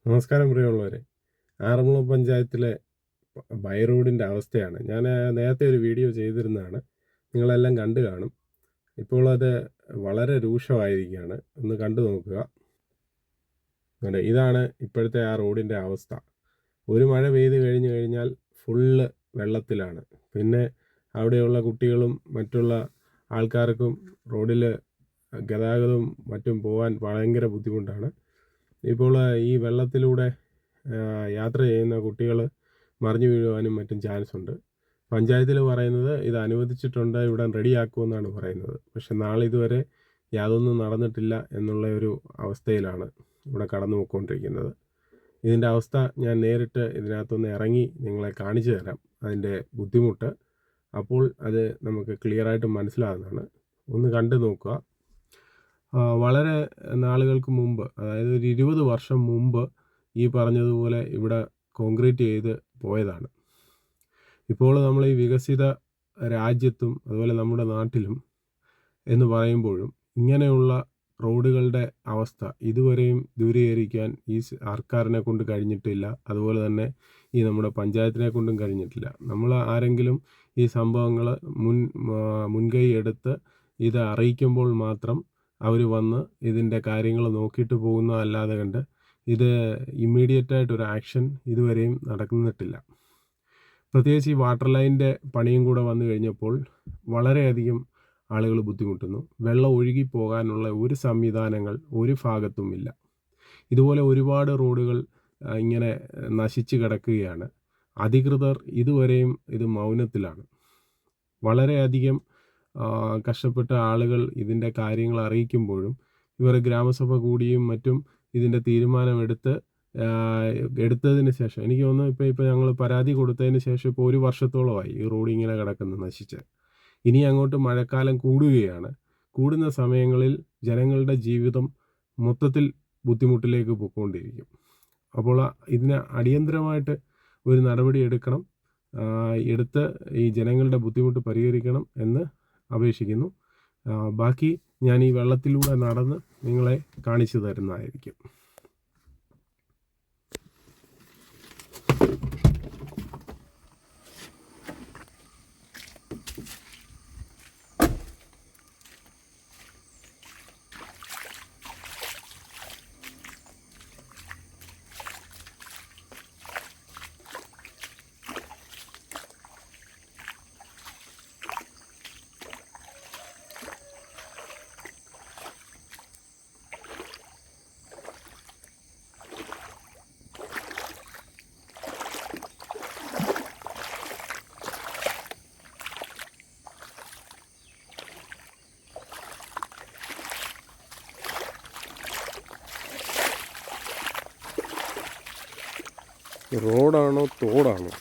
നമസ്കാരം പ്രിയമുള്ളവരെ. ആറന്മുള പഞ്ചായത്തിലെ ബൈ റോഡിൻ്റെ അവസ്ഥയാണ്. ഞാൻ നേരത്തെ ഒരു വീഡിയോ ചെയ്തിരുന്നതാണ്. നിങ്ങളെല്ലാം കണ്ടു കാണും. ഇപ്പോൾ അത് വളരെ രൂക്ഷമായിരിക്കുകയാണ്. ഒന്ന് കണ്ടു നോക്കുക. ഇതാണ് ഇപ്പോഴത്തെ ആ റോഡിൻ്റെ അവസ്ഥ. ഒരു മഴ പെയ്ത് കഴിഞ്ഞു കഴിഞ്ഞാൽ ഫുള്ള് വെള്ളത്തിലാണ്. പിന്നെ അവിടെയുള്ള കുട്ടികളും മറ്റുള്ള ആൾക്കാർക്കും റോഡിൽ ഗതാഗതവും മറ്റും പോകാൻ ഭയങ്കര ബുദ്ധിമുട്ടാണ്. ഇപ്പോൾ ഈ വെള്ളത്തിലൂടെ യാത്ര ചെയ്യുന്ന കുട്ടികൾ മറിഞ്ഞു വീഴുവാനും മറ്റും ചാൻസ് ഉണ്ട്. പഞ്ചായത്തിൽ പറയുന്നത് ഇത് അനുവദിച്ചിട്ടുണ്ട്, ഇവിടെ റെഡിയാക്കുമെന്നാണ് പറയുന്നത്. പക്ഷെ നാളെ ഇതുവരെ യാതൊന്നും നടന്നിട്ടില്ല എന്നുള്ള ഒരു അവസ്ഥയിലാണ് ഇവിടെ കടന്നു പോയിക്കൊണ്ടിരിക്കുന്നത്. ഇതിൻ്റെ അവസ്ഥ ഞാൻ നേരിട്ട് ഇതിനകത്തൊന്ന് ഇറങ്ങി നിങ്ങളെ കാണിച്ചു തരാം, അതിൻ്റെ ബുദ്ധിമുട്ട്. അപ്പോൾ അത് നമുക്ക് ക്ലിയറായിട്ട് മനസ്സിലാകുന്നതാണ്. ഒന്ന് കണ്ടു നോക്കുക. വളരെ നാളുകൾക്ക് മുമ്പ്, അതായത് ഒരു 20 വർഷം മുമ്പ് ഈ പറഞ്ഞതുപോലെ ഇവിടെ കോൺക്രീറ്റ് ചെയ്ത് പോയതാണ്. ഇപ്പോൾ നമ്മൾ ഈ വികസിത രാജ്യത്തും അതുപോലെ നമ്മുടെ നാട്ടിലും എന്ന് പറയുമ്പോഴും ഇങ്ങനെയുള്ള റോഡുകളുടെ അവസ്ഥ ഇതുവരെയും ദൂരീകരിക്കാൻ ഈ സർക്കാരിനെ കൊണ്ട് കഴിഞ്ഞിട്ടില്ല. അതുപോലെ തന്നെ ഈ നമ്മുടെ പഞ്ചായത്തിനെ കൊണ്ടും കഴിഞ്ഞിട്ടില്ല. നമ്മൾ ആരെങ്കിലും ഈ സംഭവങ്ങൾ മുൻകൈ എടുത്ത് ഇത് അറിയിക്കുമ്പോൾ മാത്രം അവർ വന്ന് ഇതിൻ്റെ കാര്യങ്ങൾ നോക്കിയിട്ട് പോകുന്നതല്ലാതെ കണ്ട് ഇത് ഇമ്മീഡിയറ്റായിട്ടൊരു ആക്ഷൻ ഇതുവരെയും നടന്നിട്ടില്ല. പ്രത്യേകിച്ച് ഈ വാട്ടർ ലൈനിൻ്റെ പണിയും കൂടെ വന്നു കഴിഞ്ഞപ്പോൾ വളരെയധികം ആളുകൾ ബുദ്ധിമുട്ടുന്നു. വെള്ളം ഒഴുകിപ്പോകാനുള്ള ഒരു സംവിധാനങ്ങൾ ഒരു ഭാഗത്തുമില്ല. ഇതുപോലെ ഒരുപാട് റോഡുകൾ ഇങ്ങനെ നശിച്ചു കിടക്കുകയാണ്. അധികൃതർ ഇതുവരെയും ഇത് മൗനത്തിലാണ്. വളരെയധികം കഷ്ടപ്പെട്ട ആളുകൾ ഇതിൻ്റെ കാര്യങ്ങൾ അറിയിക്കുമ്പോഴും ഇവർ ഗ്രാമസഭ കൂടിയും മറ്റും ഇതിൻ്റെ തീരുമാനം എടുത്തതിന് ശേഷം, എനിക്ക് തോന്നുന്നു ഇപ്പോൾ ഞങ്ങൾ പരാതി കൊടുത്തതിന് ശേഷം ഇപ്പോൾ 1 വർഷത്തോളമായി ഈ റോഡ് ഇങ്ങനെ കിടക്കുന്നു നശിച്ച്. ഇനി അങ്ങോട്ട് മഴക്കാലം കൂടുകയാണ്. കൂടുന്ന സമയങ്ങളിൽ ജനങ്ങളുടെ ജീവിതം മൊത്തത്തിൽ ബുദ്ധിമുട്ടിലേക്ക് പോയിക്കൊണ്ടിരിക്കും. അപ്പോൾ ഇതിന് അടിയന്തരമായിട്ട് ഒരു നടപടി എടുത്ത് ഈ ജനങ്ങളുടെ ബുദ്ധിമുട്ട് പരിഹരിക്കണം എന്ന് അപേക്ഷിക്കുന്നു. ബാക്കി ഞാൻ ഈ വെള്ളത്തിലൂടെ നടന്ന് നിങ്ങളെ കാണിച്ചു തരുന്നതായിരിക്കും. റോഡാണോ തോടാണോ?